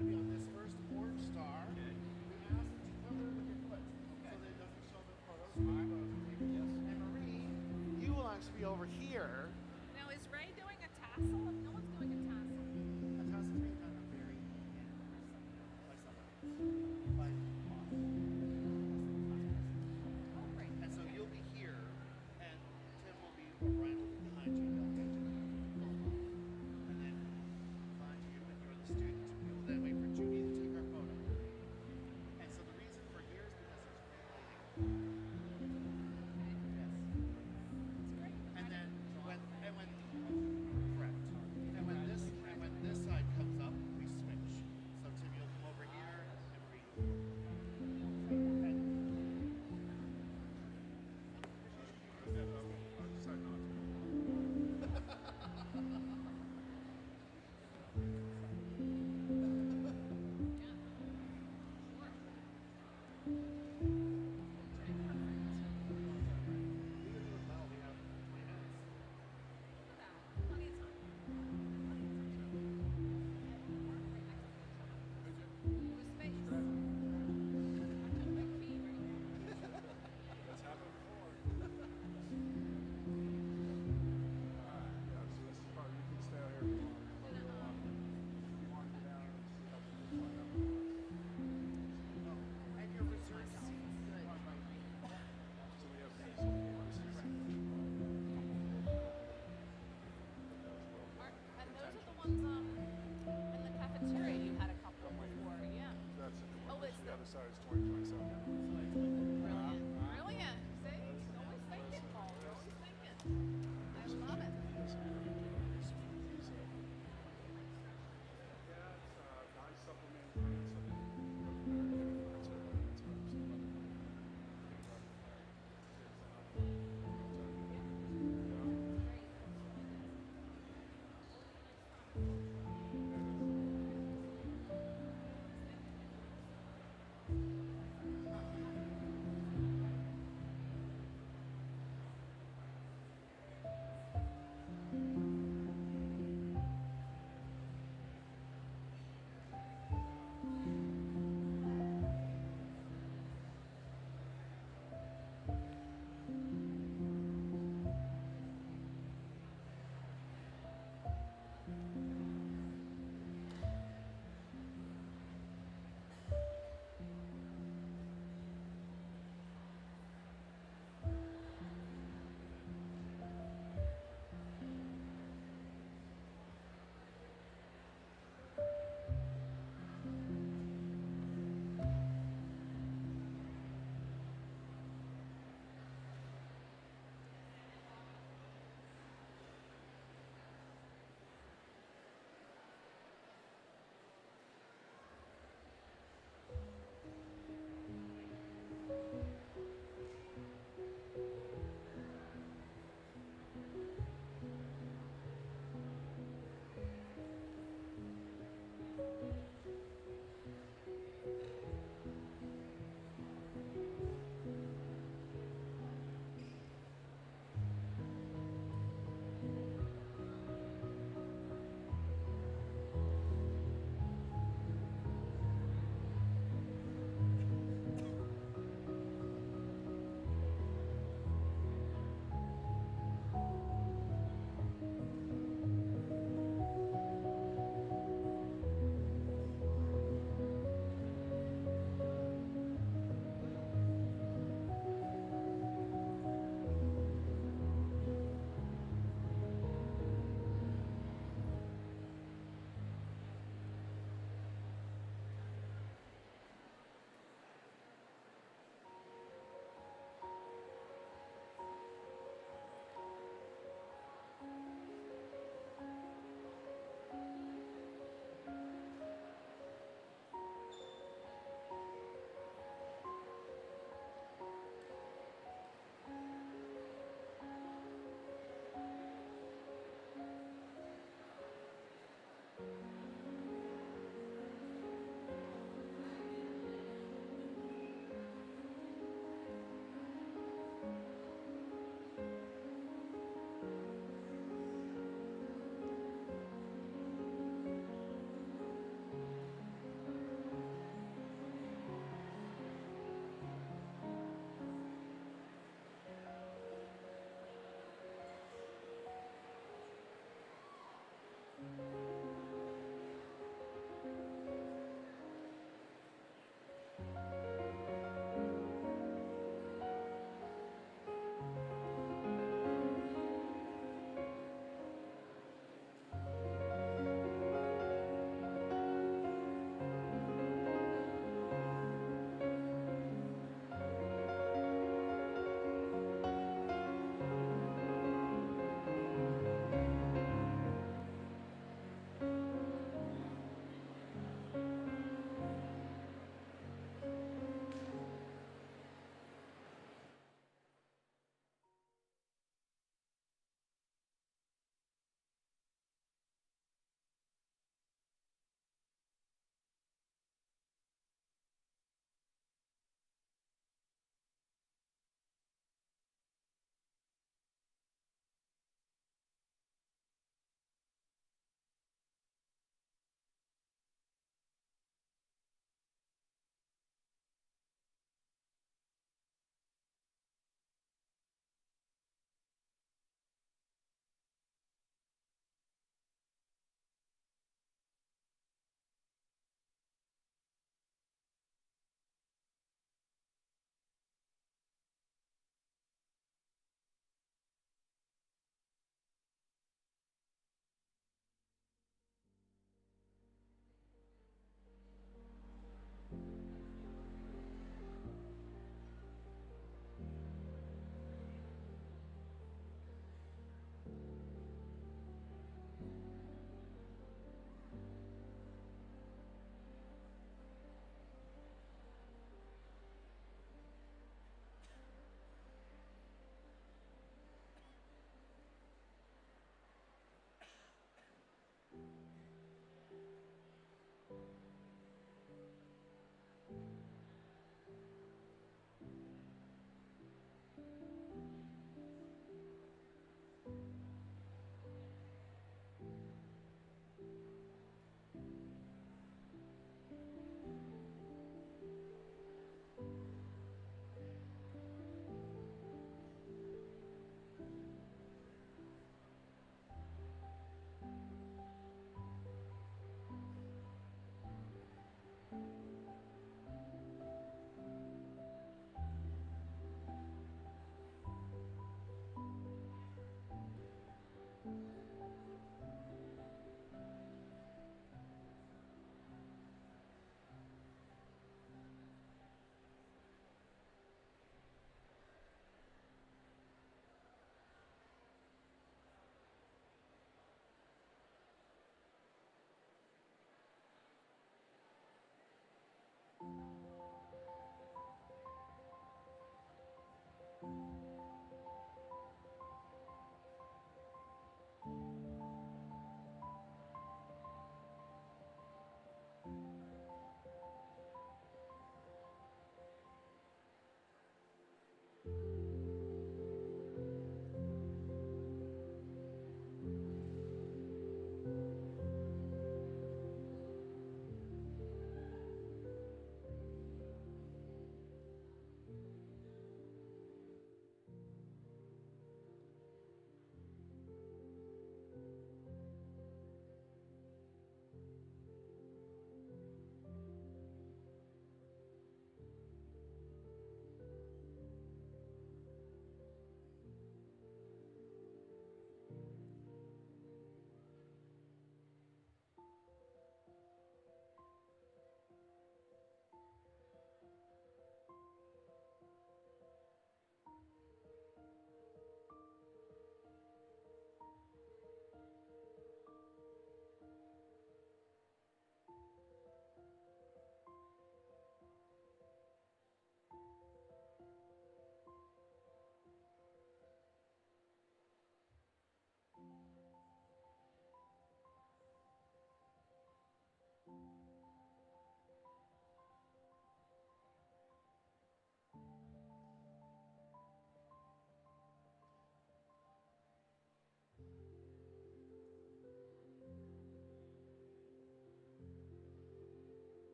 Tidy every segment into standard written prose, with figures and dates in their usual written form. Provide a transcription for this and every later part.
going to be on this first orange star. Okay. We ask that you cover it with your foot so that it doesn't show the photos. And Marie, you will actually be over here. Now, is Ray doing a tassel? No one's doing a tassel. A task is being done at the very end by someone. By Bob. Oh, great. And so Okay. you'll be here, and Tim will be, or Brian will be behind you. They'll get you. And then behind you, and you're the student. We will then wait for Judy to take our photo. And so the reason for here is because there's great lighting. Okay. Yes. That's great. And then when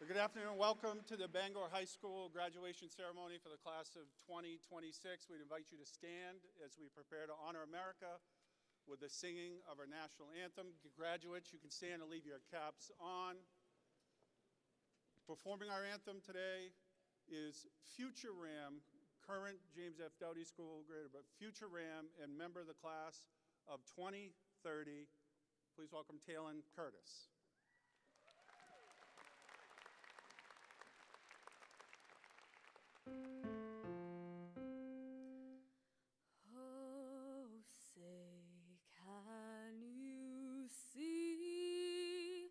Good afternoon. Welcome to the Bangor High School graduation ceremony for the class of 2026. We'd invite you to stand as we prepare to honor America with the singing of our national anthem. Graduates, you can stand and leave your caps on. Performing our anthem today is future Ram, current James F. Doughty School grader, but future Ram and member of the class of 2030. Please welcome Talon Curtis. Oh, say, can you see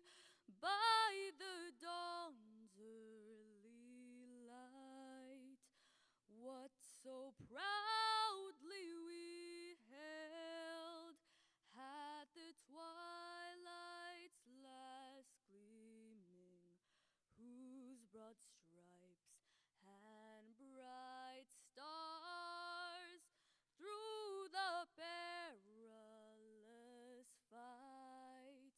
by the dawn's early light what so proudly we hailed at the twilight's last gleaming, whose broad stripes and bright stars through the perilous fight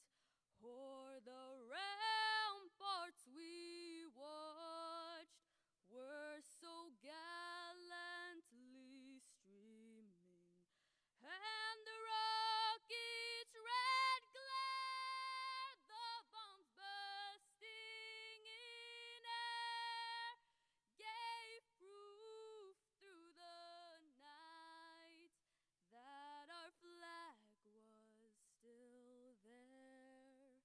o'er the ramparts we watched were so gallantly streaming, and the rocket's red glare, the bombs bursting in air, gave proof through the night that our flag was still there.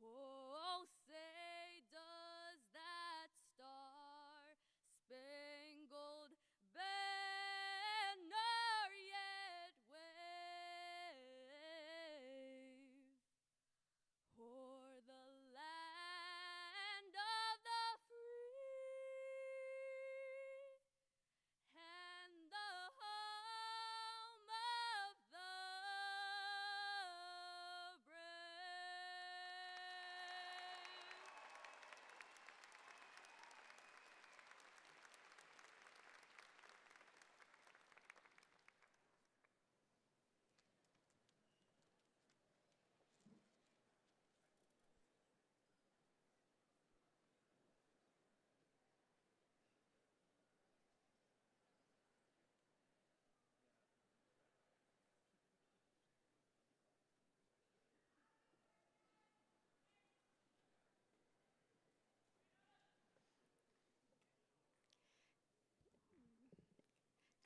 Oh, say, does that star-spangled banner yet wave o'er the land of the free and the home of the brave?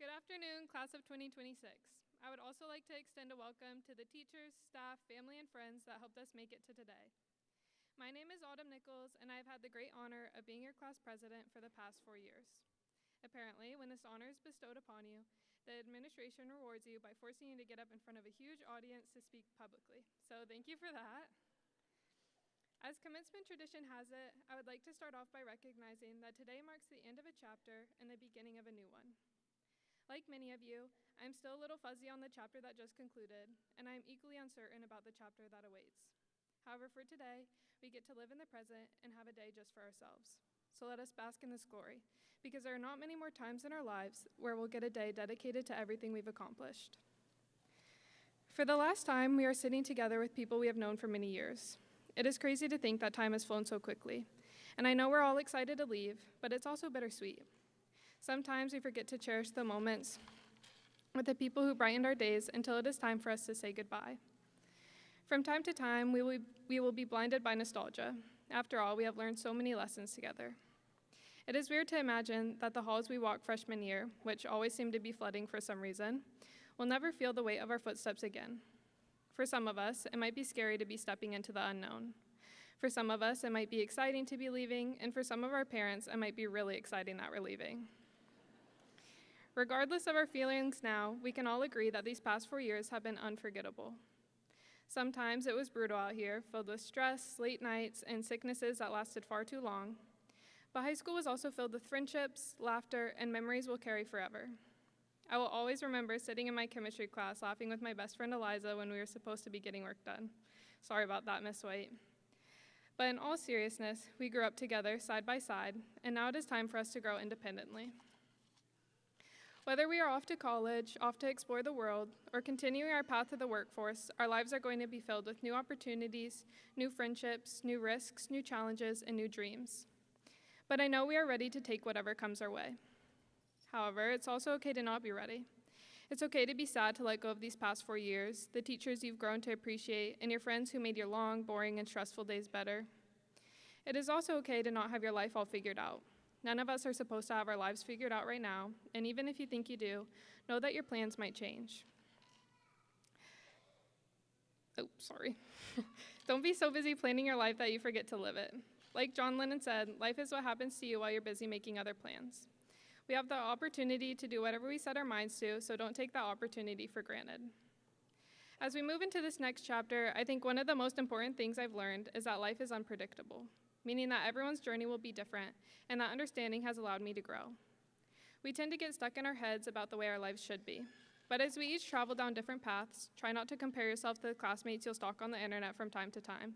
Good afternoon, class of 2026. I would also like to extend a welcome to the teachers, staff, family, and friends that helped us make it to today. My name is Autumn Nichols, and I've had the great honor of being your class president for the past 4 years. Apparently, when this honor is bestowed upon you, the administration rewards you by forcing you to get up in front of a huge audience to speak publicly. So thank you for that. As commencement tradition has it, I would like to start off by recognizing that today marks the end of a chapter and the beginning of a new one. Like many of you, I'm still a little fuzzy on the chapter that just concluded, and I'm equally uncertain about the chapter that awaits. However, for today, we get to live in the present and have a day just for ourselves. So let us bask in this glory, because there are not many more times in our lives where we'll get a day dedicated to everything we've accomplished. For the last time, we are sitting together with people we have known for many years. It is crazy to think that time has flown so quickly, and I know we're all excited to leave, but it's also bittersweet. Sometimes we forget to cherish the moments with the people who brightened our days until it is time for us to say goodbye. From time to time, we will be blinded by nostalgia. After all, we have learned so many lessons together. It is weird to imagine that the halls we walk freshman year, which always seem to be flooding for some reason, will never feel the weight of our footsteps again. For some of us, it might be scary to be stepping into the unknown. For some of us, it might be exciting to be leaving, and for some of our parents, it might be really exciting that we're leaving. Regardless of our feelings now, we can all agree that these past 4 years have been unforgettable. Sometimes it was brutal out here, filled with stress, late nights, and sicknesses that lasted far too long. But high school was also filled with friendships, laughter, and memories we'll carry forever. I will always remember sitting in my chemistry class laughing with my best friend Eliza when we were supposed to be getting work done. Sorry about that, Miss White. But in all seriousness, we grew up together, side by side, and now it is time for us to grow independently. Whether we are off to college, off to explore the world, or continuing our path to the workforce, our lives are going to be filled with new opportunities, new friendships, new risks, new challenges, and new dreams. But I know we are ready to take whatever comes our way. However, it's also okay to not be ready. It's okay to be sad to let go of these past 4 years, the teachers you've grown to appreciate, and your friends who made your long, boring, and stressful days better. It is also okay to not have your life all figured out. None of us are supposed to have our lives figured out right now, and even if you think you do, know that your plans might change. Oh, sorry. Don't be so busy planning your life that you forget to live it. Like John Lennon said, life is what happens to you while you're busy making other plans. We have the opportunity to do whatever we set our minds to, so don't take that opportunity for granted. As we move into this next chapter, I think one of the most important things I've learned is that life is unpredictable, meaning that everyone's journey will be different, and that understanding has allowed me to grow. We tend to get stuck in our heads about the way our lives should be. But as we each travel down different paths, try not to compare yourself to the classmates you'll stalk on the internet from time to time.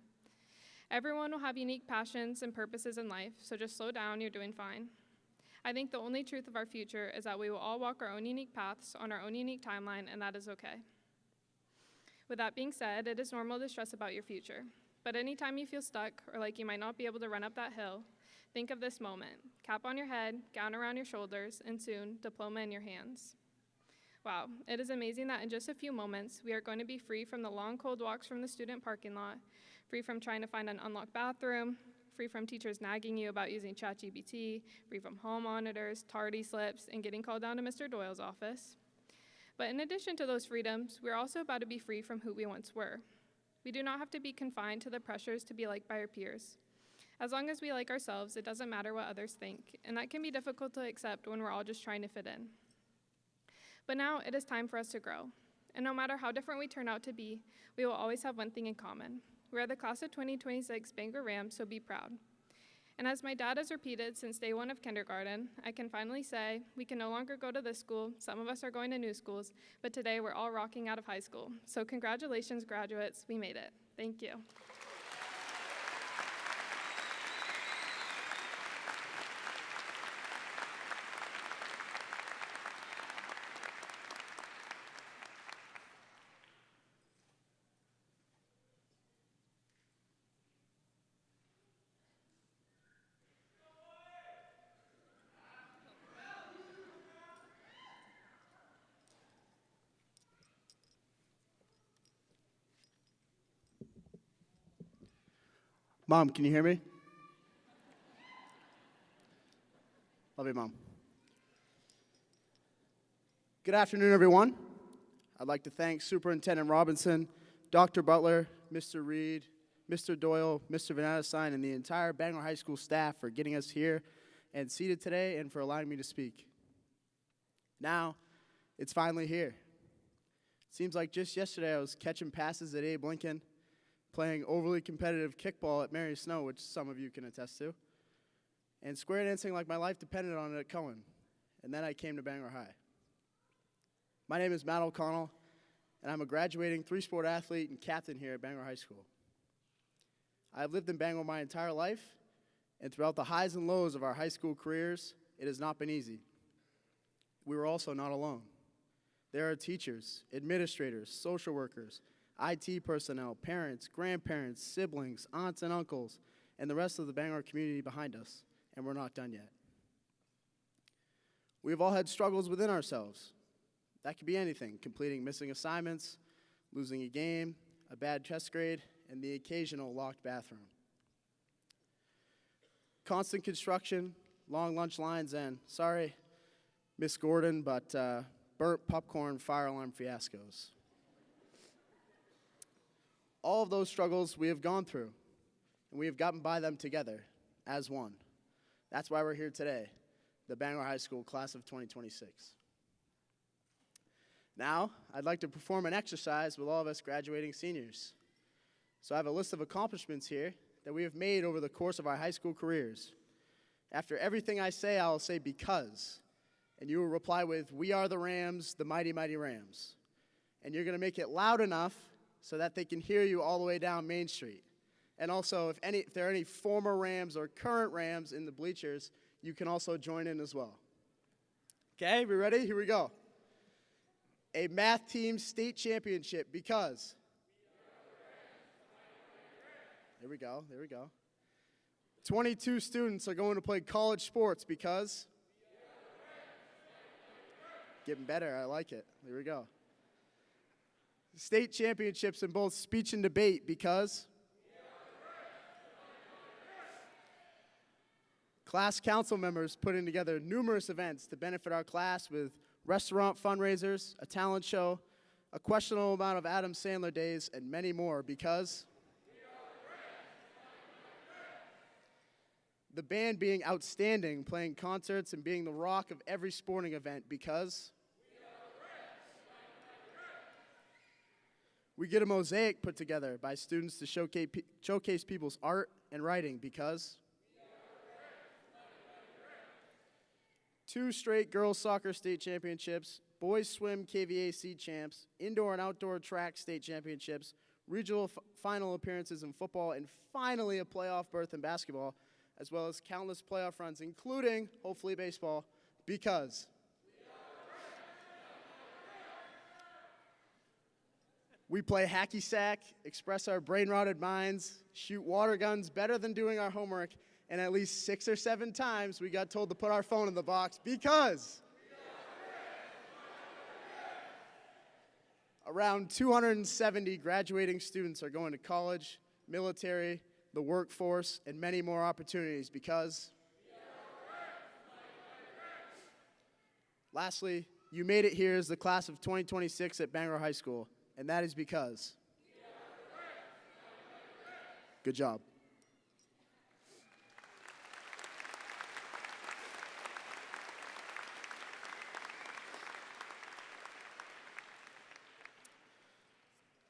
Everyone will have unique passions and purposes in life, so just slow down, you're doing fine. I think the only truth of our future is that we will all walk our own unique paths on our own unique timeline, and that is okay. With that being said, it is normal to stress about your future. But anytime you feel stuck or like you might not be able to run up that hill, think of this moment. Cap on your head, gown around your shoulders, and soon, diploma in your hands. Wow, it is amazing that in just a few moments, we are going to be free from the long, cold walks from the student parking lot, free from trying to find an unlocked bathroom, free from teachers nagging you about using ChatGPT, free from hall monitors, tardy slips, and getting called down to Mr. Doyle's office. But in addition to those freedoms, we're also about to be free from who we once were. We do not have to be confined to the pressures to be liked by our peers. As long as we like ourselves, it doesn't matter what others think, and that can be difficult to accept when we're all just trying to fit in. But now it is time for us to grow. And no matter how different we turn out to be, we will always have one thing in common. We are the class of 2026 Bangor Rams, so be proud. And as my dad has repeated since day one of kindergarten, I can finally say we can no longer go to this school, some of us are going to new schools, but today we're all rocking out of high school. So congratulations, graduates, we made it. Thank you. Mom, can you hear me? Love you, Mom. Good afternoon, everyone. I'd like to thank Superintendent Robinson, Dr. Butler, Mr. Reed, Mr. Doyle, Mr. Vanatestein, and the entire Bangor High School staff for getting us here and seated today and for allowing me to speak. Now, it's finally here. It seems like just yesterday I was catching passes at Abe Lincoln, playing overly competitive kickball at Mary Snow, which some of you can attest to, and square dancing like my life depended on it at Cohen. And then I came to Bangor High. My name is Matt O'Connell, and I'm a graduating three-sport athlete and captain here at Bangor High School. I've lived in Bangor my entire life, and throughout the highs and lows of our high school careers, it has not been easy. We were also not alone. There are teachers, administrators, social workers, IT personnel, parents, grandparents, siblings, aunts and uncles, and the rest of the Bangor community behind us, and we're not done yet. We've all had struggles within ourselves. That could be anything: completing missing assignments, losing a game, a bad test grade, and the occasional locked bathroom. Constant construction, long lunch lines, and, sorry, Miss Gordon, but burnt popcorn fire alarm fiascos. All of those struggles we have gone through, and we have gotten by them together as one. That's why we're here today, the Bangor High School class of 2026. Now, I'd like to perform an exercise with all of us graduating seniors. So I have a list of accomplishments here that we have made over the course of our high school careers. After everything I say, I will say because, and you will reply with, "We are the Rams, the mighty, mighty Rams." And you're going to make it loud enough so that they can hear you all the way down Main Street. And also, if there are any former Rams or current Rams in the bleachers, you can also join in as well. Okay, we ready? Here we go. A math team state championship because. There we go, there we go. 22 students are going to play college sports because? Getting better, I like it. Here we go. State championships in both speech and debate because? Class council members putting together numerous events to benefit our class with restaurant fundraisers, a talent show, a questionable amount of Adam Sandler days, and many more because? The band being outstanding, playing concerts and being the rock of every sporting event because? We get a mosaic put together by students to showcase people's art and writing because? 2 straight girls soccer state championships, boys swim KVAC champs, indoor and outdoor track state championships, regional final appearances in football, and finally a playoff berth in basketball, as well as countless playoff runs, including, hopefully, baseball, because? We play hacky sack, express our brain-rotted minds, shoot water guns better than doing our homework, and at least 6 or 7 times we got told to put our phone in the box because? Around 270 graduating students are going to college, military, the workforce, and many more opportunities because? Lastly, you made it here as the class of 2026 at Bangor High School, and that is because? Good job.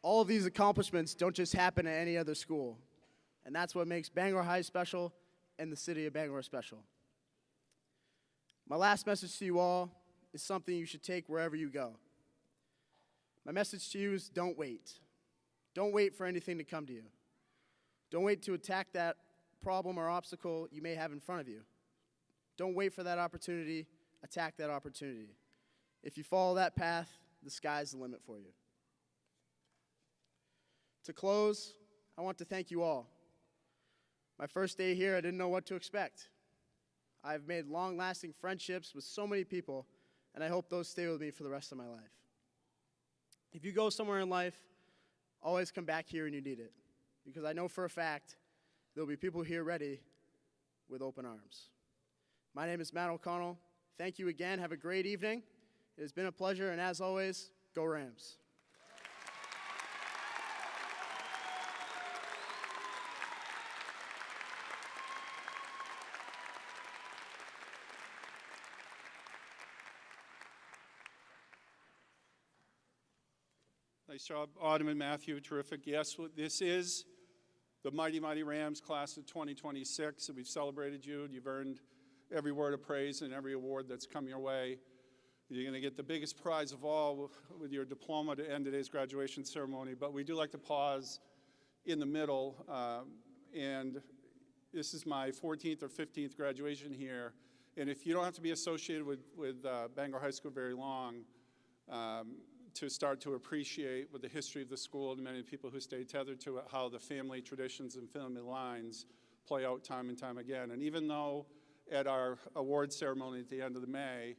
All of these accomplishments don't just happen at any other school, and that's what makes Bangor High special and the city of Bangor special. My last message to you all is something you should take wherever you go. My message to you is don't wait. Don't wait for anything to come to you. Don't wait to attack that problem or obstacle you may have in front of you. Don't wait for that opportunity, attack that opportunity. If you follow that path, the sky's the limit for you. To close, I want to thank you all. My first day here, I didn't know what to expect. I've made long-lasting friendships with so many people, and I hope those stay with me for the rest of my life. If you go somewhere in life, always come back here when you need it, because I know for a fact there'll be people here ready with open arms. My name is Matt O'Connell. Thank you again. Have a great evening. It has been a pleasure, and as always, go Rams. Nice job, Autumn and Matthew, terrific. Yes, this is the Mighty Mighty Rams class of 2026, and we've celebrated you, and you've earned every word of praise and every award that's come your way. You're going to get the biggest prize of all with your diploma to end today's graduation ceremony, but we do like to pause in the middle, and this is my 14th or 15th graduation here, and if you don't have to be associated with Bangor High School very long, to start to appreciate with the history of the school and many people who stay tethered to it, how the family traditions and family lines play out time and time again. And even though at our award ceremony at the end of the May,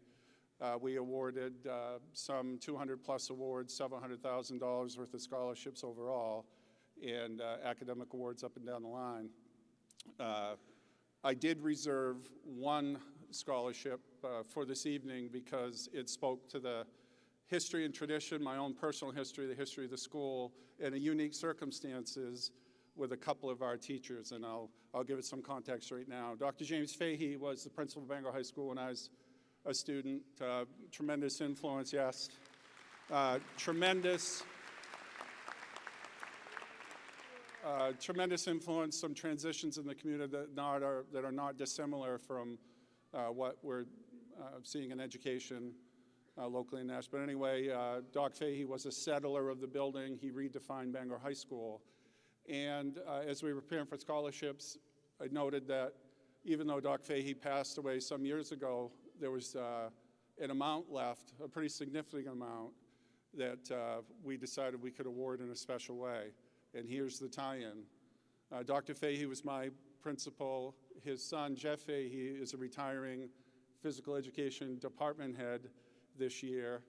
we awarded some 200+ awards, $700,000 worth of scholarships overall, and academic awards up and down the line. I did reserve one scholarship for this evening because it spoke to the history and tradition, my own personal history, the history of the school, and the unique circumstances with a couple of our teachers, and I'll give it some context right now. Dr. James Fahey was the principal of Bangor High School when I was a student. Tremendous influence, yes. Tremendous influence, some transitions in the community that are not dissimilar from what we're seeing in education locally in Nashville. But anyway, Doc Fahey was a settler of the building. He redefined Bangor High School. And as we were preparing for scholarships, I noted that even though Doc Fahey passed away some years ago, there was an amount left, a pretty significant amount, that we decided we could award in a special way. And here's the tie-in. Dr. Fahey was my principal his son, Jeff Fahey, is a retiring physical education department head this year,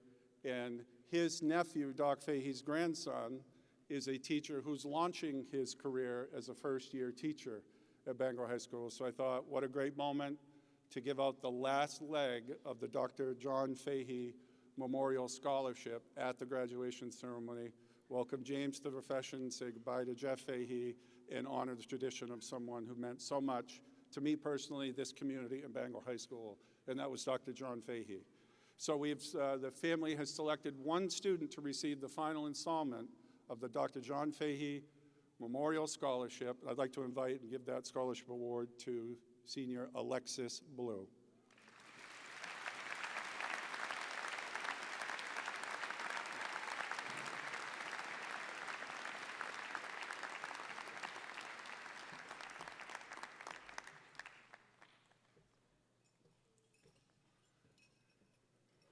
and his nephew, Doc Fahey's grandson, is a teacher who's launching his career as a first-year teacher at Bangor High School. So I thought, what a great moment to give out the last leg of the Dr. John Fahey Memorial Scholarship at the graduation ceremony. Welcome James to the profession, say goodbye to Jeff Fahey, and honor the tradition of someone who meant so much to me personally, this community, and Bangor High School, and that was Dr. John Fahey. So the family has selected one student to receive the final installment of the Dr. John Fahey Memorial Scholarship. I'd like to invite and give that scholarship award to senior Alexis Blue.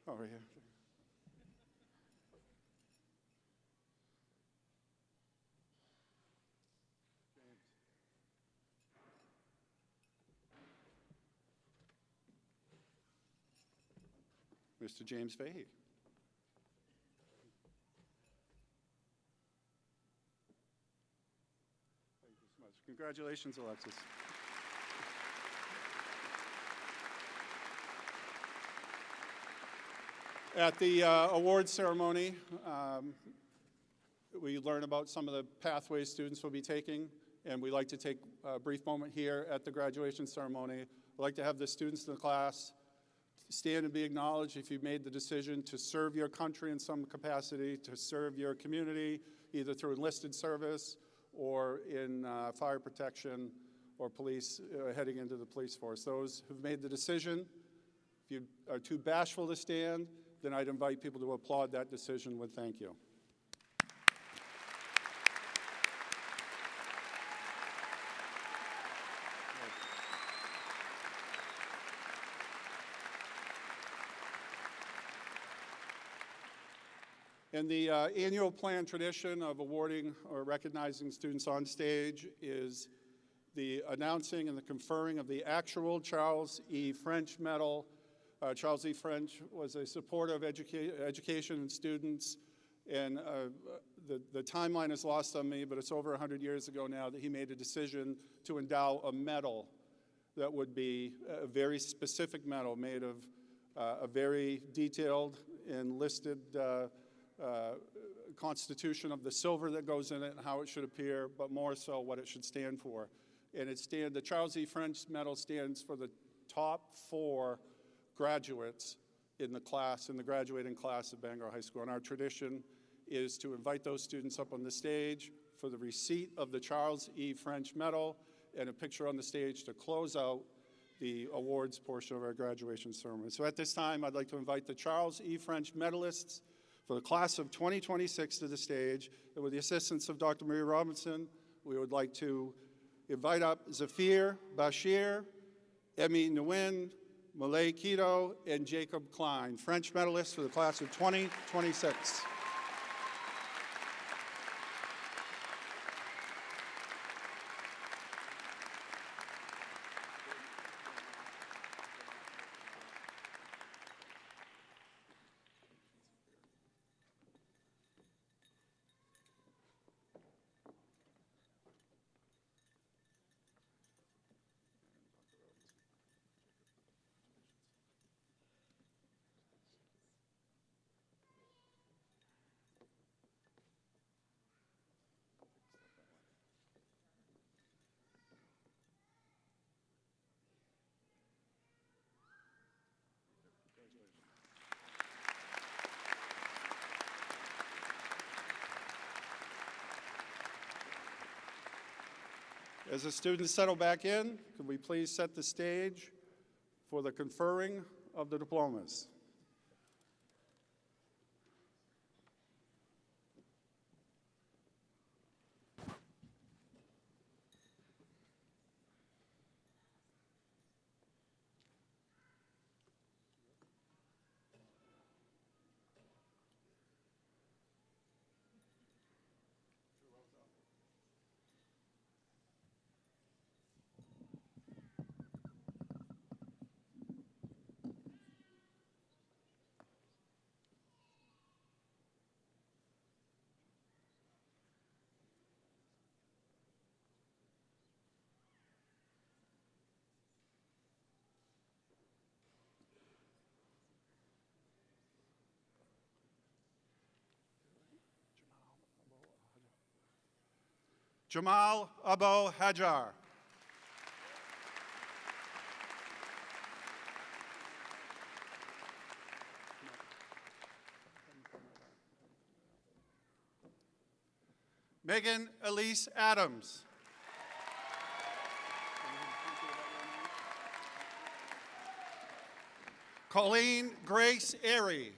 Over here. Mr. James Fahey. Thank you so much. Congratulations, Alexis. At the awards ceremony, we learn about some of the pathways students will be taking, and we like to take a brief moment here at the graduation ceremony. We'd like to have the students in the class stand and be acknowledged if you've made the decision to serve your country in some capacity, to serve your community, either through enlisted service or in fire protection or police, heading into the police force. Those who've made the decision, if you are too bashful to stand, then I'd invite people to applaud that decision with thank you. And the annual planned tradition of awarding or recognizing students on stage is the announcing and the conferring of the actual Charles E. French Medal. Charles E. French was a supporter of education and students, and the timeline is lost on me, but it's over 100 years ago now that he made a decision to endow a medal that would be a very specific medal made of a very detailed and listed constitution of the silver that goes in it and how it should appear, but more so what it should stand for. And the Charles E. French Medal stands for the top 4 graduates in the class, in the graduating class of Bangor High School. And our tradition is to invite those students up on the stage for the receipt of the Charles E. French Medal and a picture on the stage to close out the awards portion of our graduation ceremony. So at this time, I'd like to invite the Charles E. French medalists for the class of 2026 to the stage. And with the assistance of Dr. Maria Robinson, we would like to invite up Zafir Bashir, Emmy Nguyen, Malay Keto, and Jacob Klein, French medalists for the class of 2026. As the students settle back in, could we please set the stage for the conferring of the diplomas? Jamal Abo Hajar. Megan Elise Adams. Colleen Grace Airy.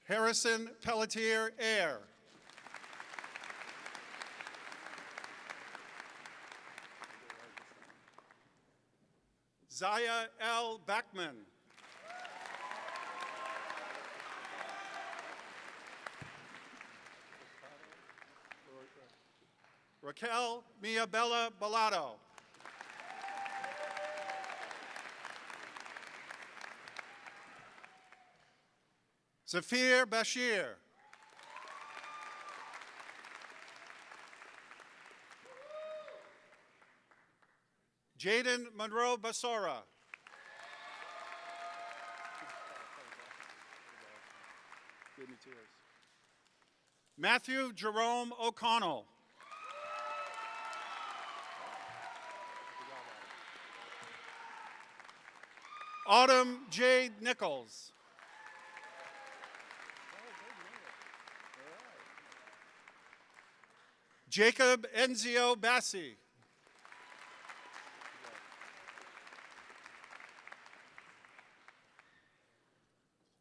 Harrison Pelletier Air. Zaya L. Beckman. Raquel Miabella Bellado. Zafir Bashir. Jaden Monroe Basora. Matthew Jerome O'Connell. Autumn Jade Nichols. Jacob Enzio Bassi.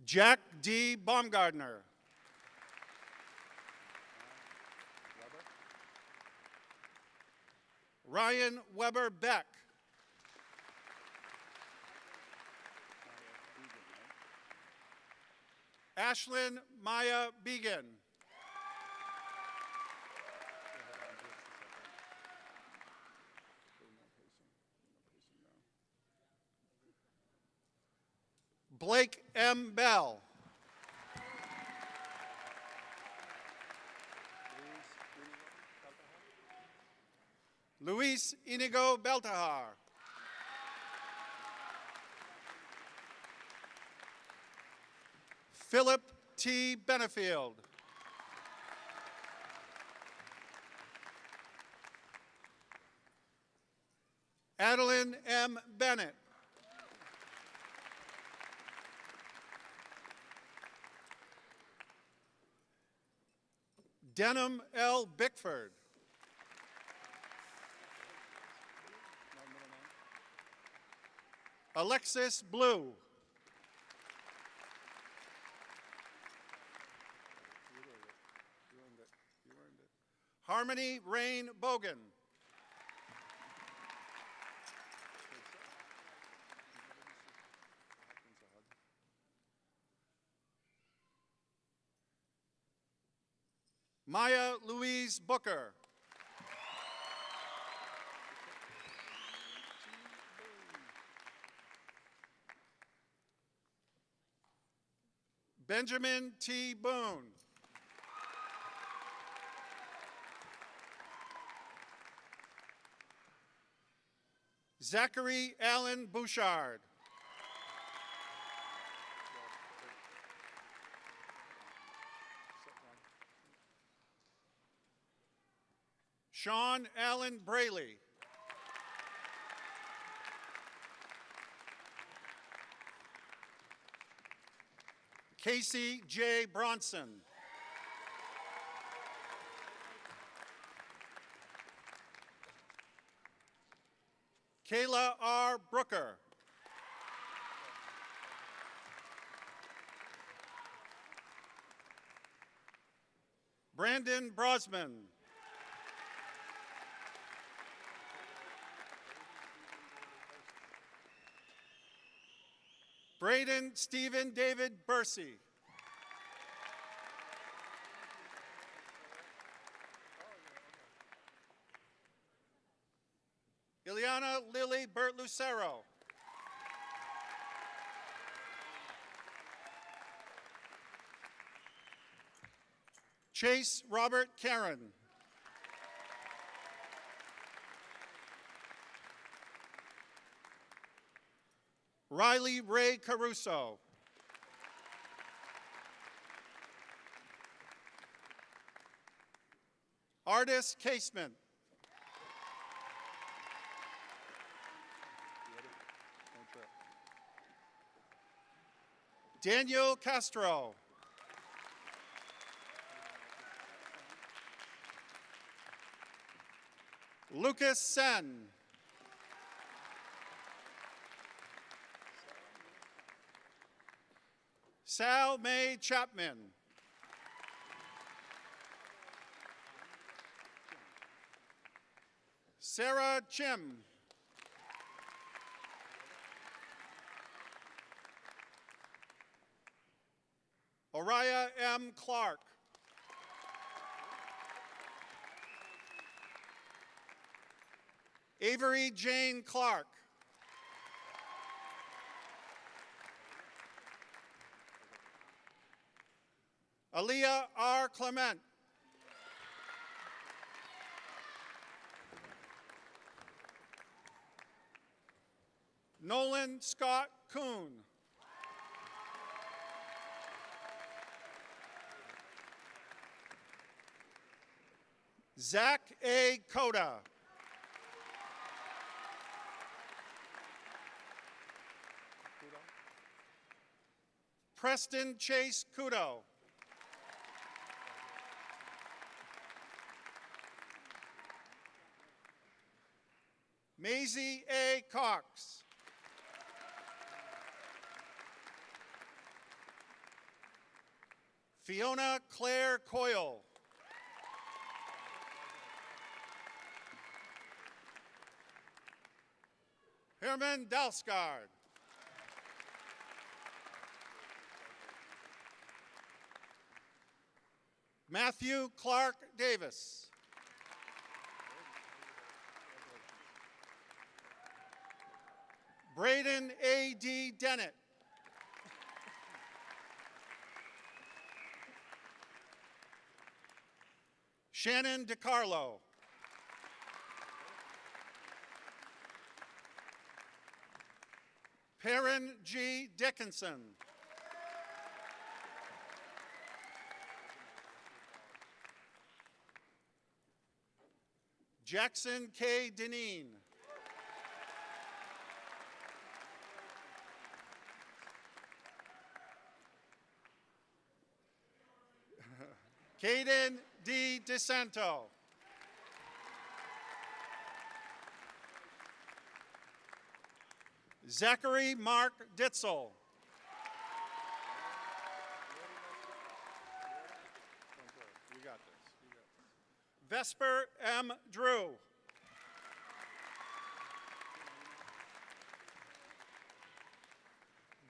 Jack D. Baumgardner. Ryan Weber Beck. Ashlyn Maya Began. Blake M. Bell. Luis Inigo Beltahar. Philip T. Benefield. Adeline M. Bennett. Denham L. Bickford. Alexis Blue. Harmony Rain Bogan. Maya Louise Booker. Benjamin T. Boone. Zachary Allen Bouchard. Sean Allen Braley. Casey J. Bronson. Kayla R. Brooker. Brandon Brosman. Braden Stephen David Bursey. Ileana Lily Bert Lucero. Chase Robert Karen. Riley Ray Caruso. Artis Casement. Daniel Castro. Lucas Sen. Sal May Chapman. Sarah Chim. Oriah M. Clark. Avery Jane Clark. Aaliyah R. Clement. Nolan Scott Kuhn. Zach A. Coda. Preston Chase Kudo. Maisie A. Cox. Fiona Claire Coyle. Herman Dalsgaard. Matthew Clark Davis. Braden A.D. Dennett. Shannon DiCarlo. Perrin G. Dickinson. Jackson K. Deneen. Caden D. DeSanto. Zachary Mark Ditzel. You got this. Vesper M. Drew.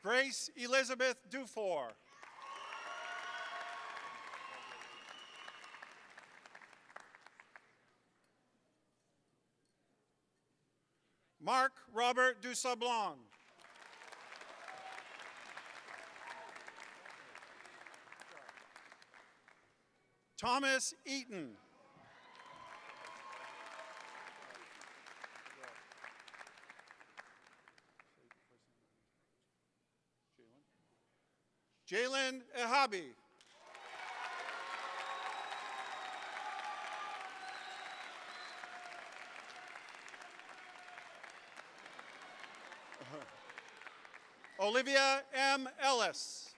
Grace Elizabeth Dufour. Mark Robert Dusablon. Thomas Eaton. Jalen Ehabi. Olivia M. Ellis.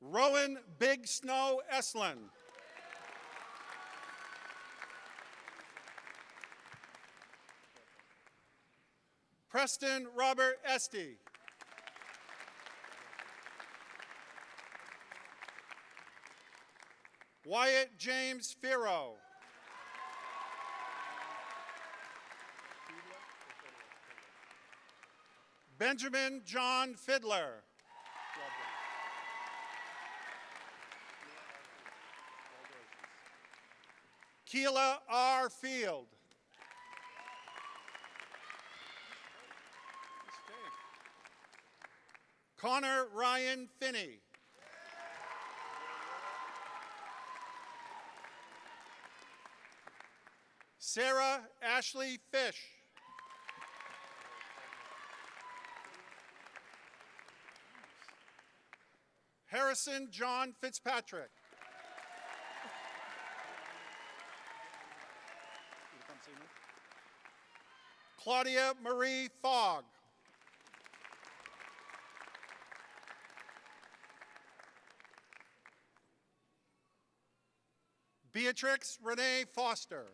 Rowan Big Snow Estlin. Preston Robert Esty. Wyatt James Firo. Benjamin John Fiddler. Keela R. Field. Connor Ryan Finney. Sarah Ashley Fish. Harrison John Fitzpatrick. Claudia Marie Fogg. Beatrix Renee Foster.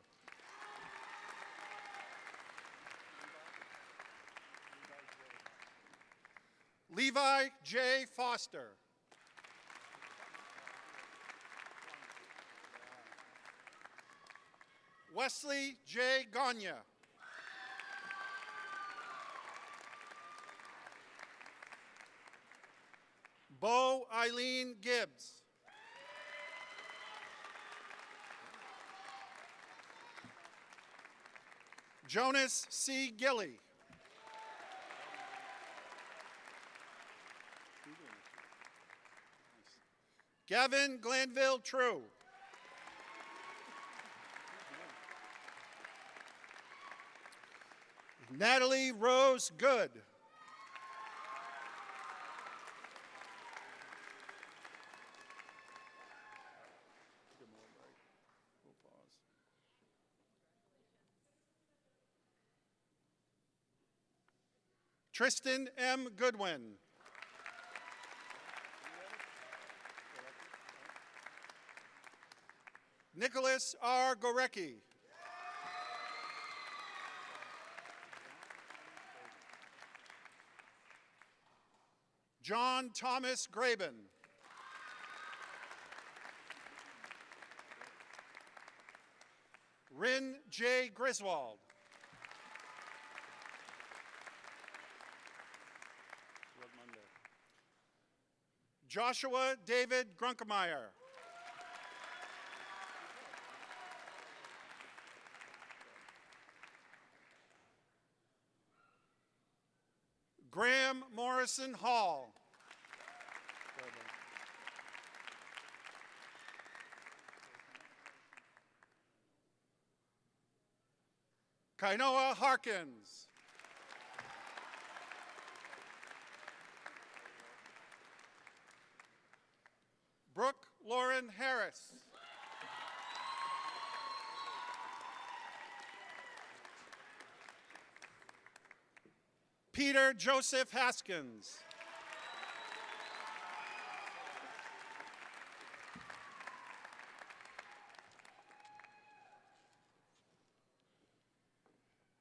Levi J. Foster. Wesley J. Gagne. Bo Eileen Gibbs. Jonas C. Gilly. Gavin Glanville True. Natalie Rose Good. Tristan M. Goodwin. Nicholas R. Gorecki. John Thomas Graben. Rin J. Griswold. Joshua David Grunkemeyer. Graham Morrison Hall. Kainoa Harkins. Brooke Lauren Harris. Peter Joseph Haskins.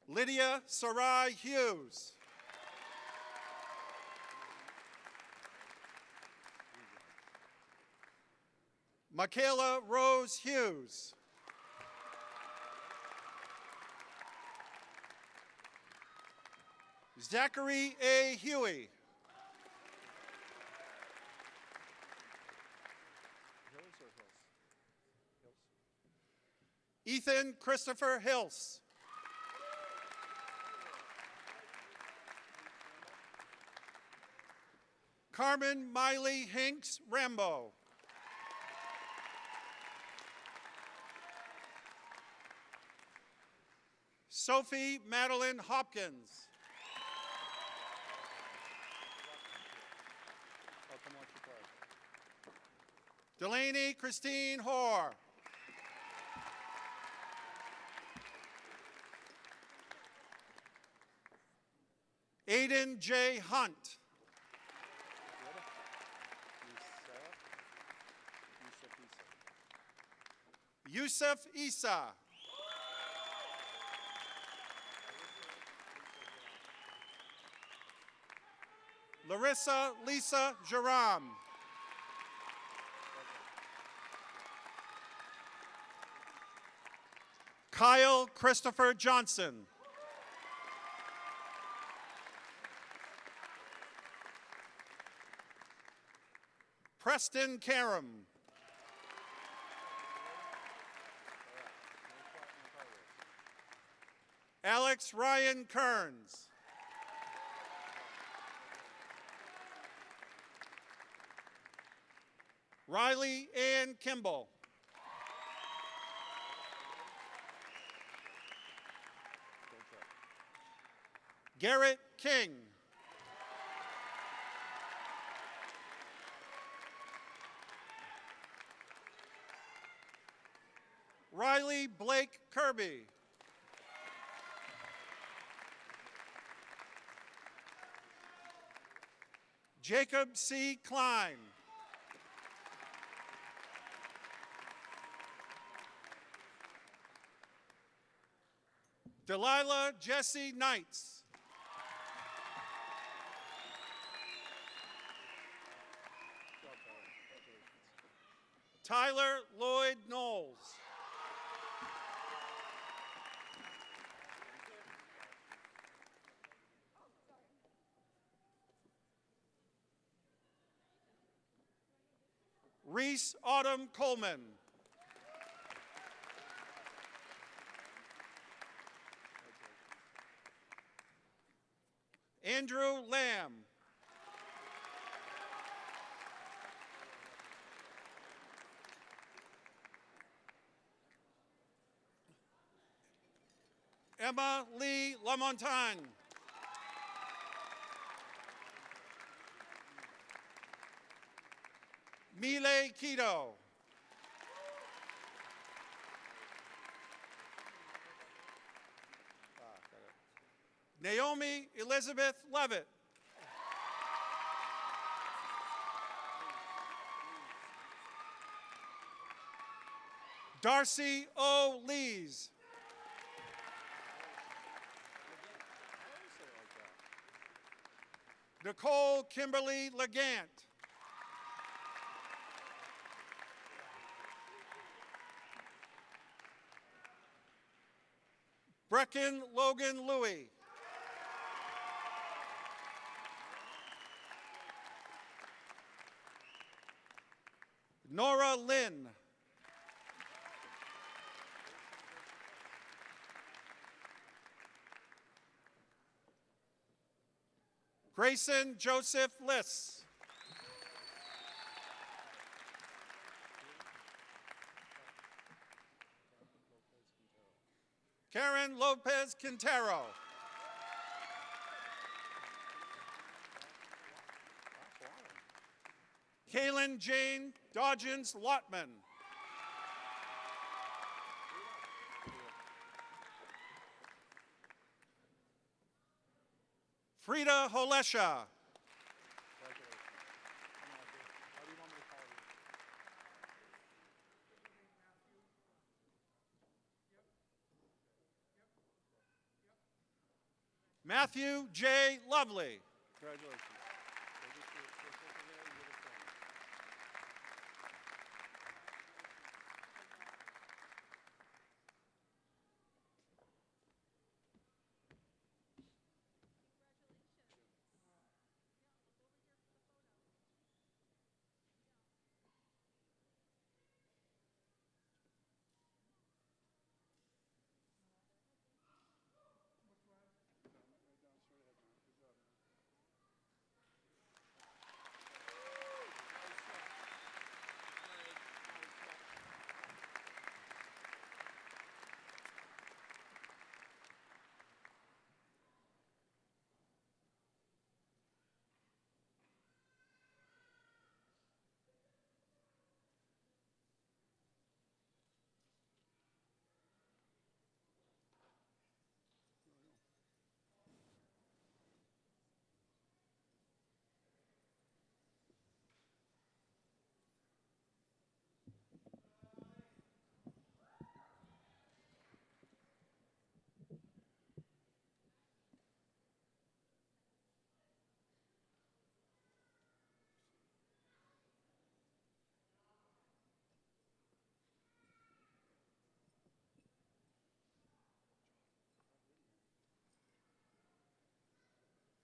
Lydia Sarai Hughes. Michaela Rose Hughes. Zachary A. Huey. Ethan Christopher Hills. Carmen Miley Hinks Rambo. Sophie Madeline Hopkins. Delaney Christine Hoare. Aiden J. Hunt. Yusuf Isa. Larissa Lisa Jaram. Kyle Christopher Johnson. Preston Karam. Alex Ryan Kearns. Riley Ann Kimball. Garrett King. Riley Blake Kirby. Jacob C. Klein. Delilah Jesse Knights. Tyler Lloyd Knowles. Reese Autumn Coleman. Andrew Lamb. Emma Lee Lamontagne. Mile Keto. Naomi Elizabeth Levitt. Darcy O. Lees. Nicole Kimberly Legant. Brecken Logan Louie. Nora Lynn. Grayson Joseph Liss. Karen Lopez Quintero. Kaylin Jane Dodgens Lotman. Frida Holesha. Matthew J. Lovely. Congratulations.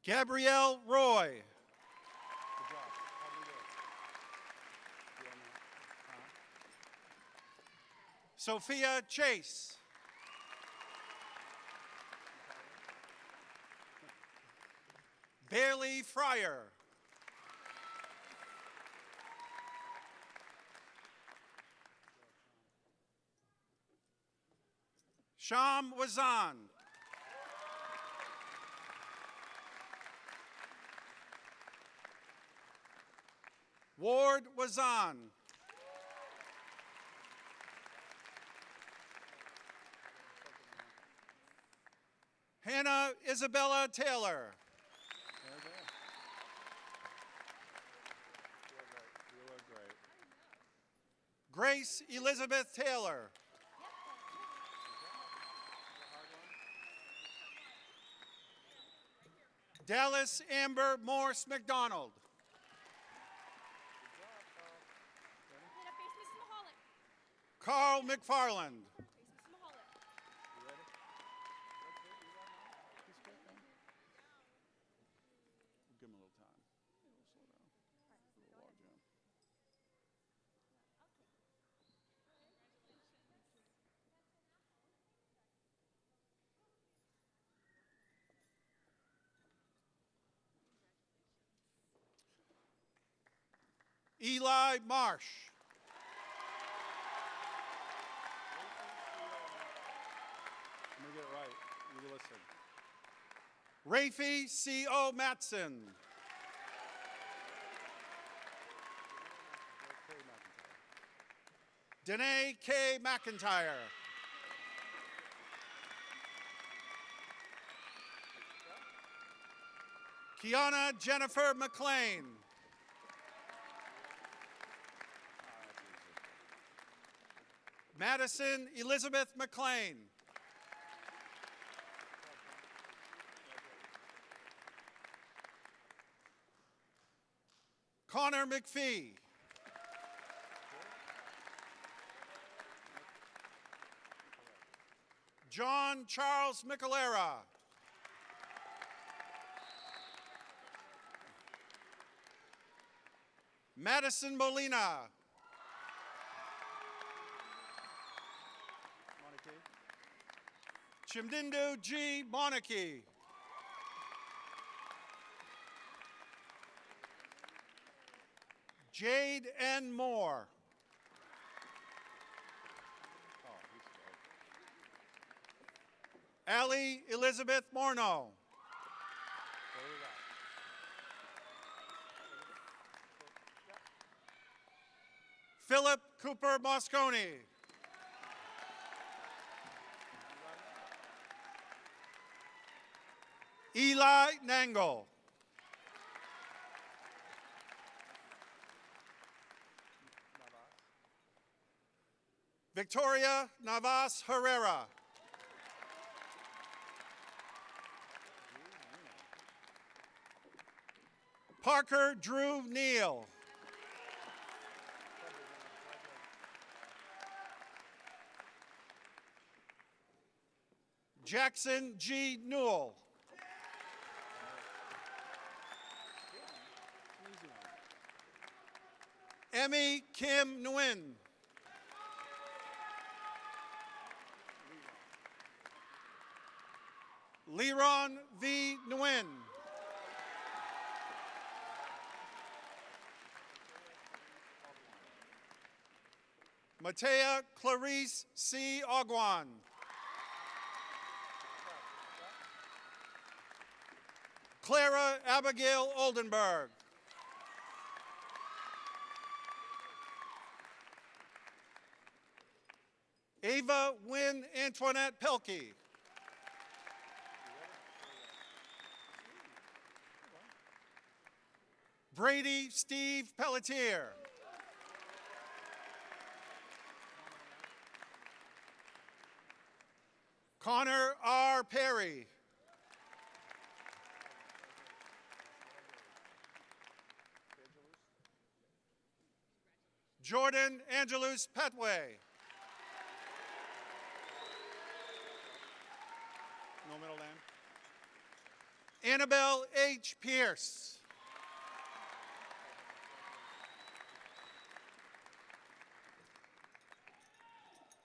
Gabrielle Roy. Sophia Chase. Bailey Fryer. Sham Wazan. Ward Wazan. Hannah Isabella Taylor. You look great. Grace Elizabeth Taylor. Dallas Amber Morse McDonald. Carl McFarland. Give him a little time. Slow down. A little log jam. Eli Marsh. Let me get it right. You listen. Rafi C.O. Matson. Danae K. McIntyre. Kiana Jennifer McLean. Madison Elizabeth McLean. Connor McPhee. John Charles Micalera. Madison Molina. Chimdindu G. Monarchy. Jade N. Moore. Allie Elizabeth Morneau. Philip Cooper Moscone. Eli Nangle. Victoria Navas Herrera. Parker Drew Neal. Jackson G. Newell. Emmy Kim Nguyen. Leron V. Nguyen. Matea Clarice C. Ogwan. Clara Abigail Oldenburg. Ava Wynn Antoinette Pelkey. Brady Steve Pelletier. Connor R. Perry. Jordan Angelus Petway. No middle name. Annabelle H. Pierce.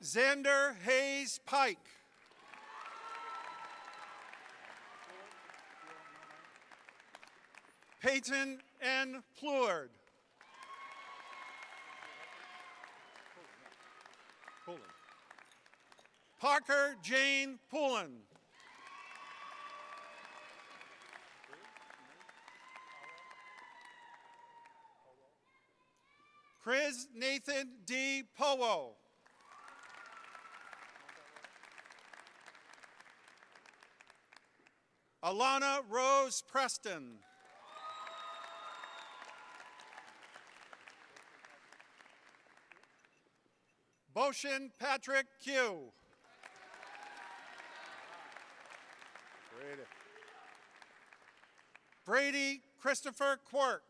Xander Hayes Pike. Peyton N. Pleward. Parker Jane Poulin. Chris Nathan D. Powo. Alana Rose Preston. Boshin Patrick Q. Brady Christopher Quirk.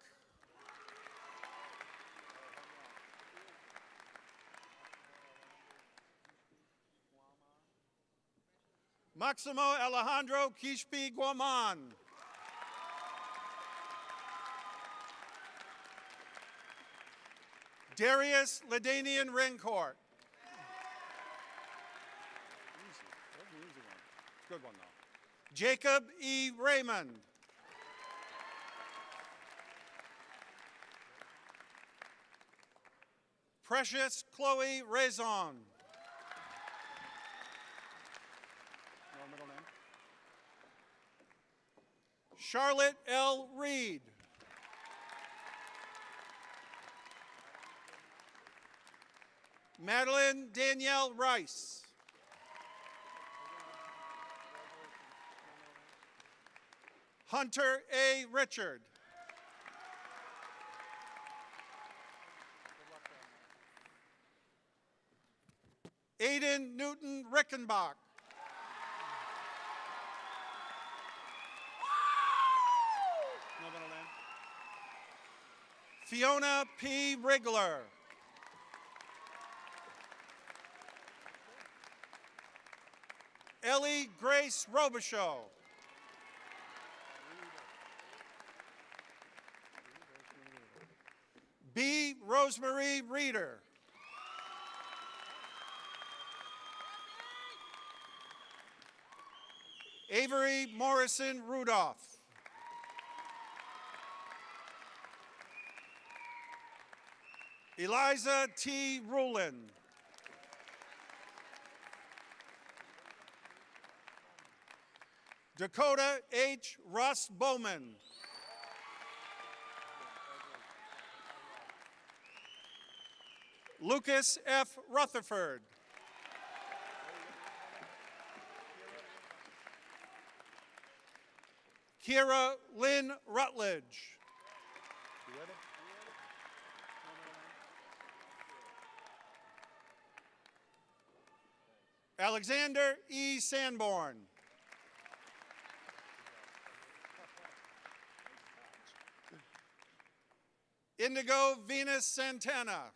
Maximo Alejandro Quishpi Guaman. Darius Ladanian Rincourt. Good one, though. Jacob E. Raymond. Precious Chloe Raison. No middle name. Charlotte L. Reed. Madeline Danielle Rice. Hunter A. Richard. Aiden Newton Rickenbach. No middle name. Fiona P. Rigler. Ellie Grace Robichaud. B. Rosemary Reeder. Avery Morrison Rudolph. Eliza T. Rulin. Dakota H. Russ Bowman. Lucas F. Rutherford. Kira Lynn Rutledge. Alexander E. Sanborn. Indigo Venus Santana.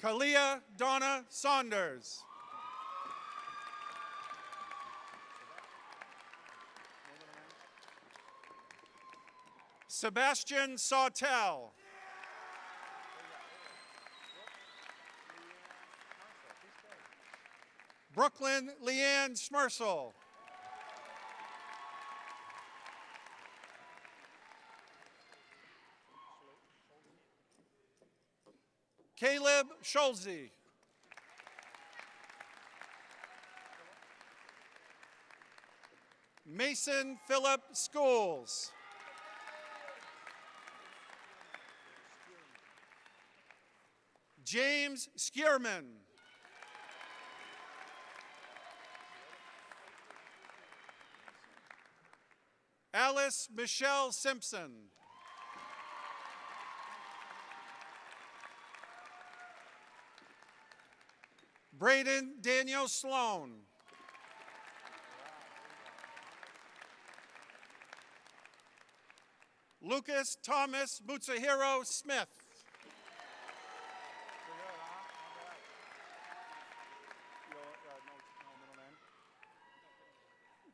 Kalia Donna Saunders. Sebastian Sawtell. Brooklyn Leanne Smersel. Caleb Scholze. Mason Philip Schools. James Skierman. Alice Michelle Simpson. Braden Daniel Sloan. Lucas Thomas Butsuhiro Smith.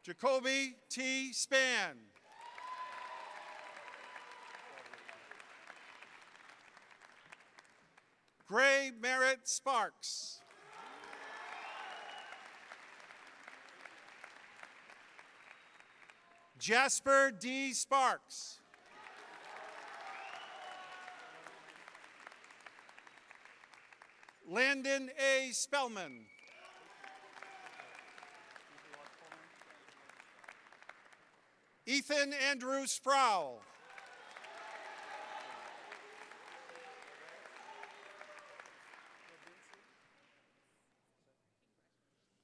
Jacoby T. Spann. Gray Merritt Sparks. Jasper D. Sparks. Landon A. Spellman. Ethan Andrew Sproul.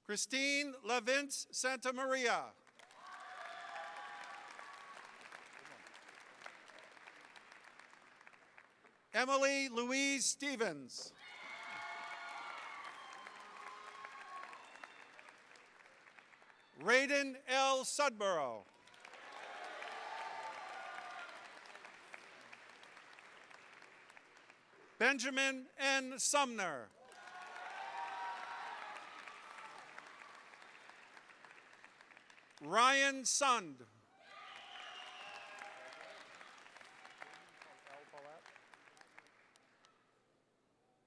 Christine LaVince Santa Maria. Emily Louise Stevens. Raiden L. Sudborough. Benjamin N. Sumner. Ryan Sund.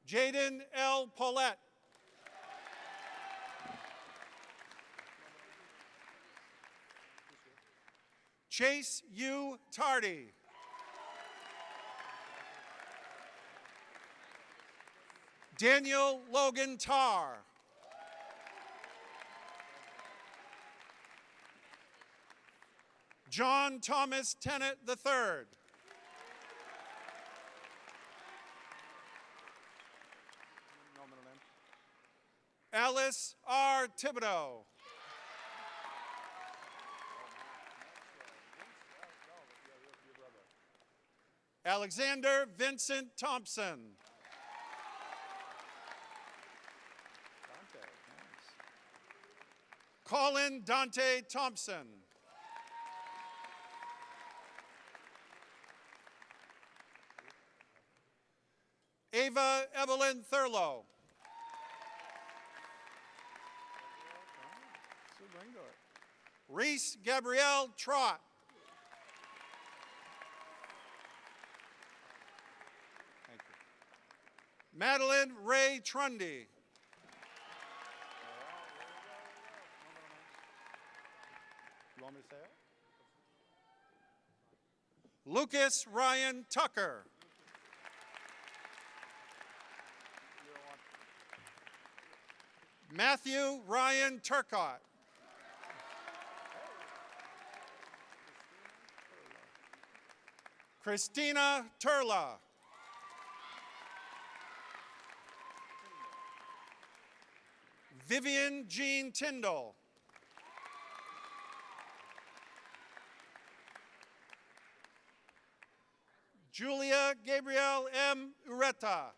Jaden L. Paulette. Chase U. Tardy. Daniel Logan Tarr. John Thomas Tennant III. Alice R. Thibodeau. Alexander Vincent Thompson. Colin Dante Thompson. Ava Evelyn Thurlow. Reese Gabrielle Trott. Thank you. Madeline Ray Trundy. You want me to say it? Lucas Ryan Tucker. Matthew Ryan Turcott. Christina Turla. Vivian Jean Tyndall. Julia Gabrielle M. Ureta.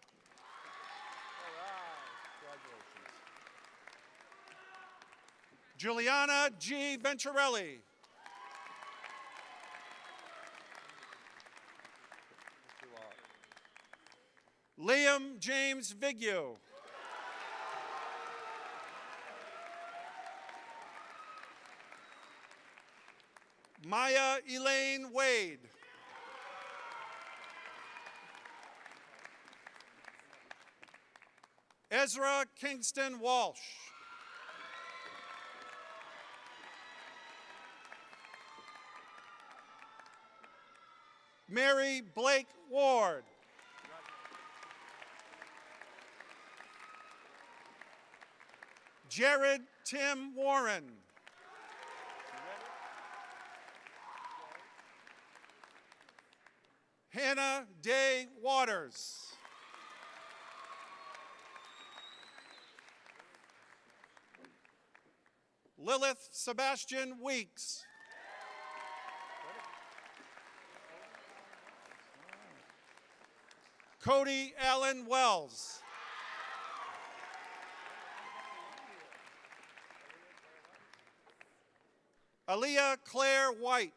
Juliana G. Venturelli. Liam James Vignew. Maya Elaine Wade. Ezra Kingston Walsh. Mary Blake Ward. Jared Tim Warren. Hannah Day Waters. Lilith Sebastian Weeks. Cody Allen Wells. Aaliyah Claire White.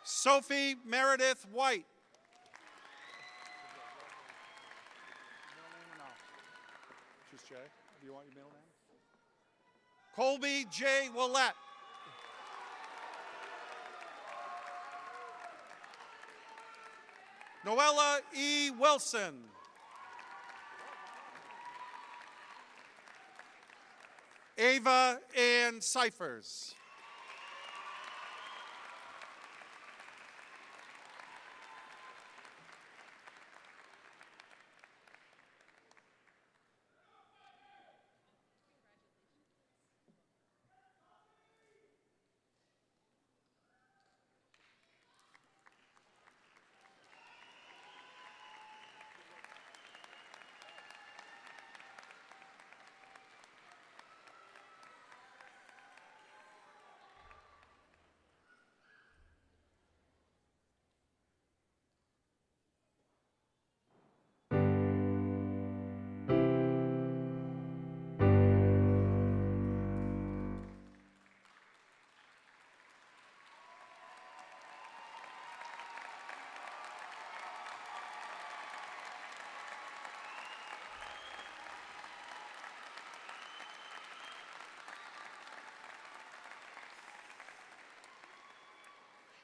Sophie Meredith White. Just Jay. Do you want your middle name? Colby J. Willett. Noella E. Wilson. Ava Ann Cyphers.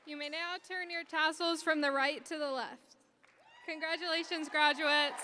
You may now turn your tassels from the right to the left. Congratulations, graduates.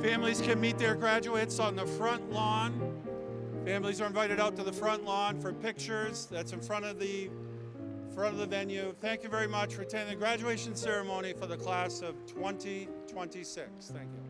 Families can meet their graduates on the front lawn. Families are invited out to the front lawn for pictures. That's in front of the venue. Thank you very much for attending the graduation ceremony for the class of 2026. Thank you.